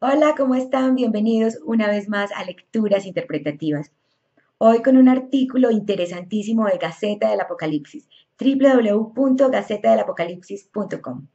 Hola, ¿cómo están? Bienvenidos una vez más a Lecturas Interpretativas. Hoy con un artículo interesantísimo de Gaceta del Apocalipsis, www.gacetadelapocalipsis.com.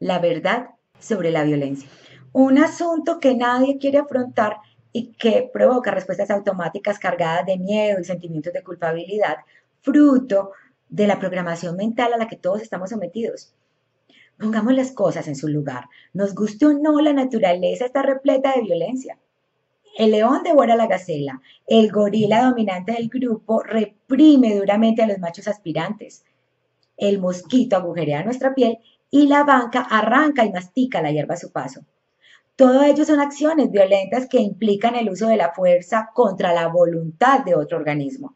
La verdad sobre la violencia. Un asunto que nadie quiere afrontar y que provoca respuestas automáticas cargadas de miedo y sentimientos de culpabilidad, fruto de la programación mental a la que todos estamos sometidos. Pongamos las cosas en su lugar. Nos guste o no, la naturaleza está repleta de violencia. El león devora a la gacela. El gorila dominante del grupo reprime duramente a los machos aspirantes. El mosquito agujerea nuestra piel y la banca arranca y mastica la hierba a su paso. Todo ello son acciones violentas que implican el uso de la fuerza contra la voluntad de otro organismo.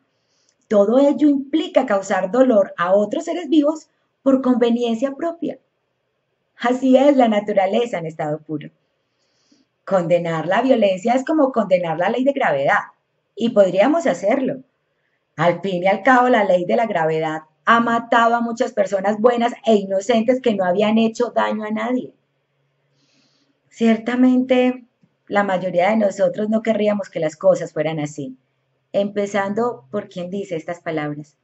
Todo ello implica causar dolor a otros seres vivos por conveniencia propia. Así es la naturaleza en estado puro. Condenar la violencia es como condenar la ley de gravedad. Y podríamos hacerlo. Al fin y al cabo, la ley de la gravedad ha matado a muchas personas buenas e inocentes que no habían hecho daño a nadie. Ciertamente, la mayoría de nosotros no querríamos que las cosas fueran así. Empezando por quien dice estas palabras.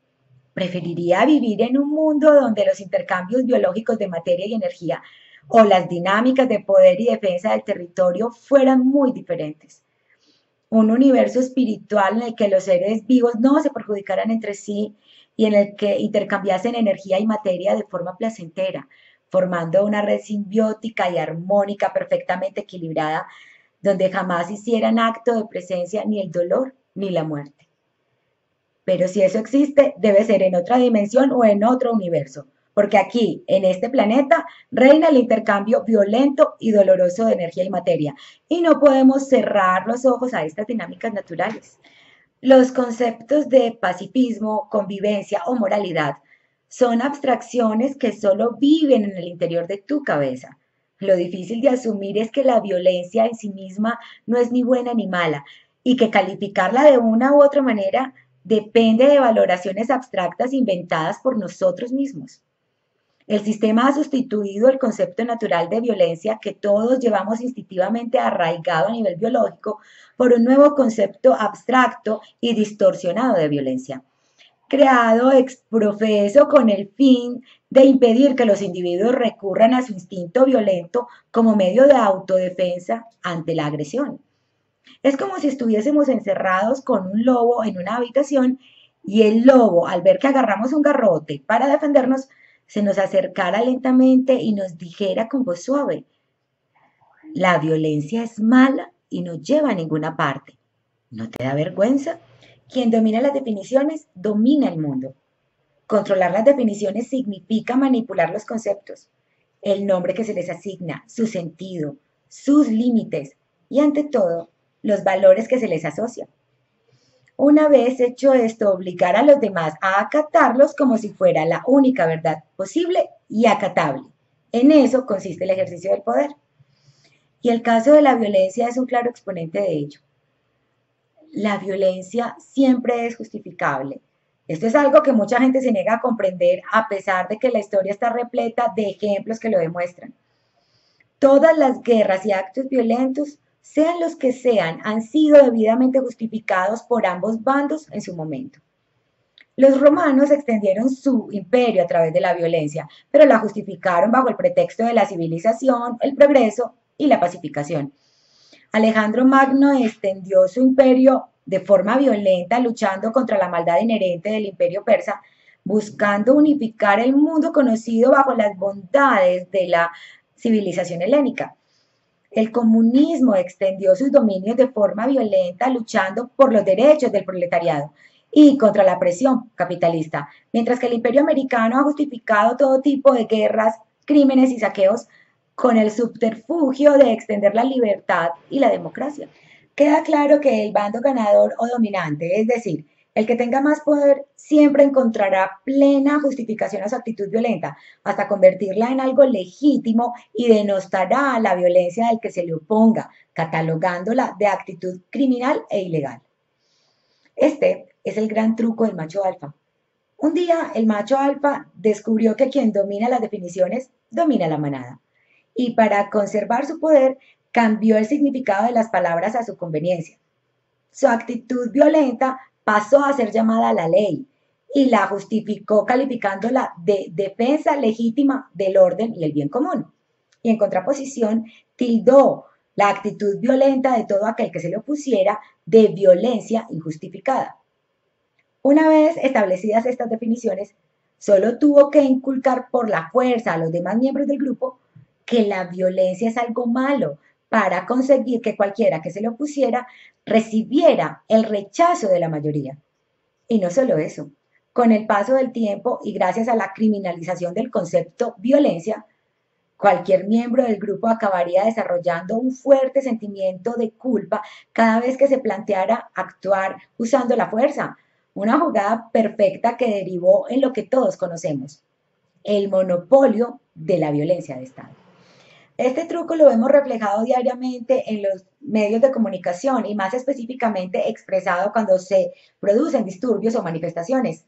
Preferiría vivir en un mundo donde los intercambios biológicos de materia y energía o las dinámicas de poder y defensa del territorio fueran muy diferentes. Un universo espiritual en el que los seres vivos no se perjudicaran entre sí y en el que intercambiasen energía y materia de forma placentera, formando una red simbiótica y armónica perfectamente equilibrada, donde jamás hicieran acto de presencia ni el dolor ni la muerte. Pero si eso existe, debe ser en otra dimensión o en otro universo, porque aquí, en este planeta, reina el intercambio violento y doloroso de energía y materia, y no podemos cerrar los ojos a estas dinámicas naturales. Los conceptos de pacifismo, convivencia o moralidad son abstracciones que solo viven en el interior de tu cabeza. Lo difícil de asumir es que la violencia en sí misma no es ni buena ni mala y que calificarla de una u otra manera depende de valoraciones abstractas inventadas por nosotros mismos. El sistema ha sustituido el concepto natural de violencia que todos llevamos instintivamente arraigado a nivel biológico por un nuevo concepto abstracto y distorsionado de violencia, creado ex profeso con el fin de impedir que los individuos recurran a su instinto violento como medio de autodefensa ante la agresión. Es como si estuviésemos encerrados con un lobo en una habitación y el lobo, al ver que agarramos un garrote para defendernos, se nos acercara lentamente y nos dijera con voz suave: la violencia es mala y no lleva a ninguna parte. ¿No te da vergüenza? Quien domina las definiciones domina el mundo. Controlar las definiciones significa manipular los conceptos, el nombre que se les asigna, su sentido, sus límites y, ante todo, los valores que se les asocian. Una vez hecho esto, obligar a los demás a acatarlos como si fuera la única verdad posible y acatable. En eso consiste el ejercicio del poder. Y el caso de la violencia es un claro exponente de ello. La violencia siempre es justificable. Esto es algo que mucha gente se niega a comprender a pesar de que la historia está repleta de ejemplos que lo demuestran. Todas las guerras y actos violentos, sean los que sean, han sido debidamente justificados por ambos bandos en su momento. Los romanos extendieron su imperio a través de la violencia, pero la justificaron bajo el pretexto de la civilización, el progreso y la pacificación. Alejandro Magno extendió su imperio de forma violenta, luchando contra la maldad inherente del imperio persa, buscando unificar el mundo conocido bajo las bondades de la civilización helénica. El comunismo extendió sus dominios de forma violenta, luchando por los derechos del proletariado y contra la presión capitalista, mientras que el imperio americano ha justificado todo tipo de guerras, crímenes y saqueos con el subterfugio de extender la libertad y la democracia. Queda claro que el bando ganador o dominante, es decir, el que tenga más poder, siempre encontrará plena justificación a su actitud violenta, hasta convertirla en algo legítimo y denostará la violencia del que se le oponga, catalogándola de actitud criminal e ilegal. Este es el gran truco del macho alfa. Un día el macho alfa descubrió que quien domina las definiciones domina la manada y para conservar su poder cambió el significado de las palabras a su conveniencia. Su actitud violenta pasó a ser llamada a la ley y la justificó calificándola de defensa legítima del orden y el bien común. Y en contraposición, tildó la actitud violenta de todo aquel que se le opusiera de violencia injustificada. Una vez establecidas estas definiciones, solo tuvo que inculcar por la fuerza a los demás miembros del grupo que la violencia es algo malo para conseguir que cualquiera que se le opusiera recibiera el rechazo de la mayoría. Y no solo eso, con el paso del tiempo y gracias a la criminalización del concepto violencia, cualquier miembro del grupo acabaría desarrollando un fuerte sentimiento de culpa cada vez que se planteara actuar usando la fuerza, una jugada perfecta que derivó en lo que todos conocemos, el monopolio de la violencia de Estado. Este truco lo vemos reflejado diariamente en los medios de comunicación y más específicamente expresado cuando se producen disturbios o manifestaciones.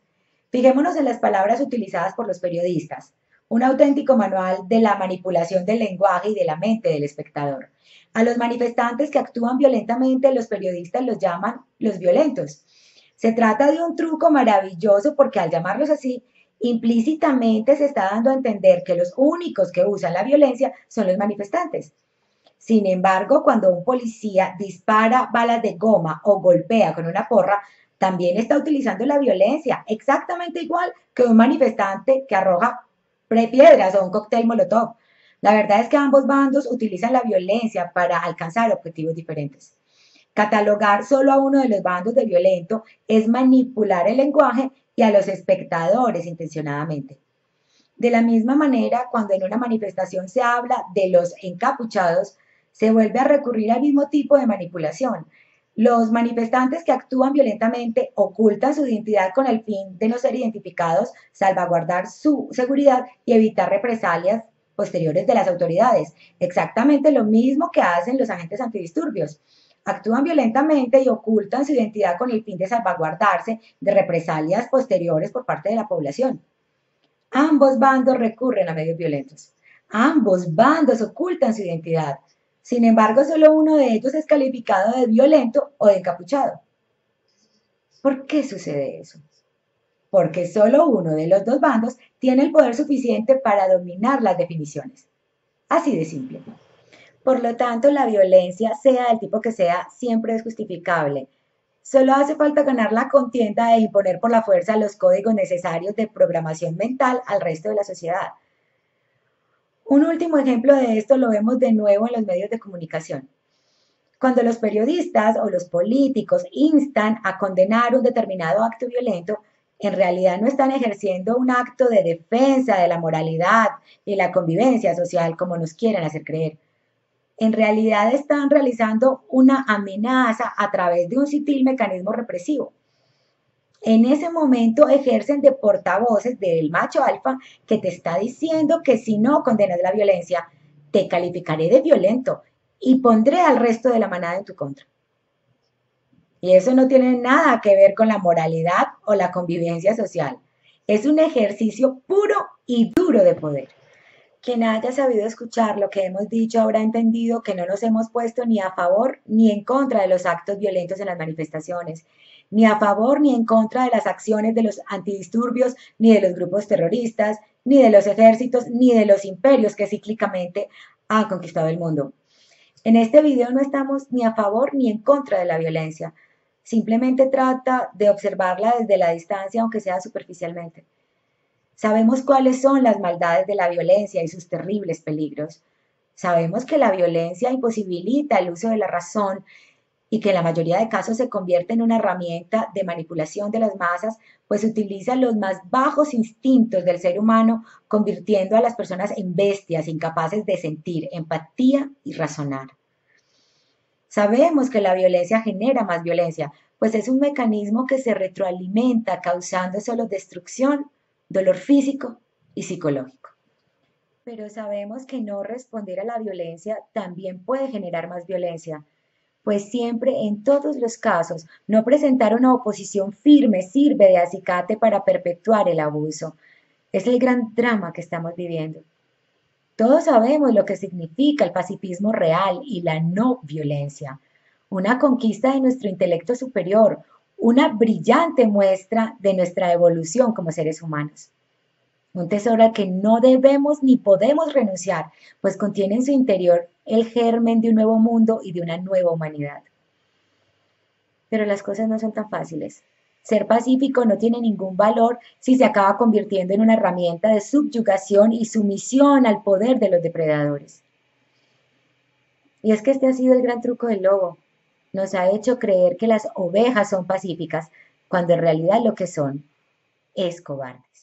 Fijémonos en las palabras utilizadas por los periodistas, un auténtico manual de la manipulación del lenguaje y de la mente del espectador. A los manifestantes que actúan violentamente, los periodistas los llaman los violentos. Se trata de un truco maravilloso porque al llamarlos así, implícitamente se está dando a entender que los únicos que usan la violencia son los manifestantes. Sin embargo, cuando un policía dispara balas de goma o golpea con una porra, también está utilizando la violencia, exactamente igual que un manifestante que arroja piedras o un cóctel molotov. La verdad es que ambos bandos utilizan la violencia para alcanzar objetivos diferentes. Catalogar solo a uno de los bandos de violento es manipular el lenguaje y a los espectadores intencionadamente. De la misma manera, cuando en una manifestación se habla de los encapuchados, se vuelve a recurrir al mismo tipo de manipulación. Los manifestantes que actúan violentamente ocultan su identidad con el fin de no ser identificados, salvaguardar su seguridad y evitar represalias posteriores de las autoridades. Exactamente lo mismo que hacen los agentes antidisturbios. Actúan violentamente y ocultan su identidad con el fin de salvaguardarse de represalias posteriores por parte de la población. Ambos bandos recurren a medios violentos. Ambos bandos ocultan su identidad. Sin embargo, solo uno de ellos es calificado de violento o de encapuchado. ¿Por qué sucede eso? Porque solo uno de los dos bandos tiene el poder suficiente para dominar las definiciones. Así de simple. Por lo tanto, la violencia, sea del tipo que sea, siempre es justificable. Solo hace falta ganar la contienda e imponer por la fuerza los códigos necesarios de programación mental al resto de la sociedad. Un último ejemplo de esto lo vemos de nuevo en los medios de comunicación. Cuando los periodistas o los políticos instan a condenar un determinado acto violento, en realidad no están ejerciendo un acto de defensa de la moralidad y la convivencia social como nos quieren hacer creer. En realidad están realizando una amenaza a través de un sutil mecanismo represivo. En ese momento ejercen de portavoces del macho alfa que te está diciendo que si no condenas la violencia, te calificaré de violento y pondré al resto de la manada en tu contra. Y eso no tiene nada que ver con la moralidad o la convivencia social. Es un ejercicio puro y duro de poder. Quien haya sabido escuchar lo que hemos dicho habrá entendido que no nos hemos puesto ni a favor ni en contra de los actos violentos en las manifestaciones, ni a favor ni en contra de las acciones de los antidisturbios, ni de los grupos terroristas, ni de los ejércitos, ni de los imperios que cíclicamente han conquistado el mundo. En este video no estamos ni a favor ni en contra de la violencia, simplemente trata de observarla desde la distancia, aunque sea superficialmente. Sabemos cuáles son las maldades de la violencia y sus terribles peligros. Sabemos que la violencia imposibilita el uso de la razón y que en la mayoría de casos se convierte en una herramienta de manipulación de las masas, pues utiliza los más bajos instintos del ser humano, convirtiendo a las personas en bestias incapaces de sentir empatía y razonar. Sabemos que la violencia genera más violencia, pues es un mecanismo que se retroalimenta causando solo destrucción, dolor físico y psicológico. Pero sabemos que no responder a la violencia también puede generar más violencia, pues siempre, en todos los casos, no presentar una oposición firme sirve de acicate para perpetuar el abuso. Es el gran drama que estamos viviendo. Todos sabemos lo que significa el pacifismo real y la no violencia, una conquista de nuestro intelecto superior, una brillante muestra de nuestra evolución como seres humanos. Un tesoro al que no debemos ni podemos renunciar, pues contiene en su interior el germen de un nuevo mundo y de una nueva humanidad. Pero las cosas no son tan fáciles. Ser pacífico no tiene ningún valor si se acaba convirtiendo en una herramienta de subyugación y sumisión al poder de los depredadores. Y es que este ha sido el gran truco del lobo. Nos ha hecho creer que las ovejas son pacíficas, cuando en realidad lo que son es cobardes.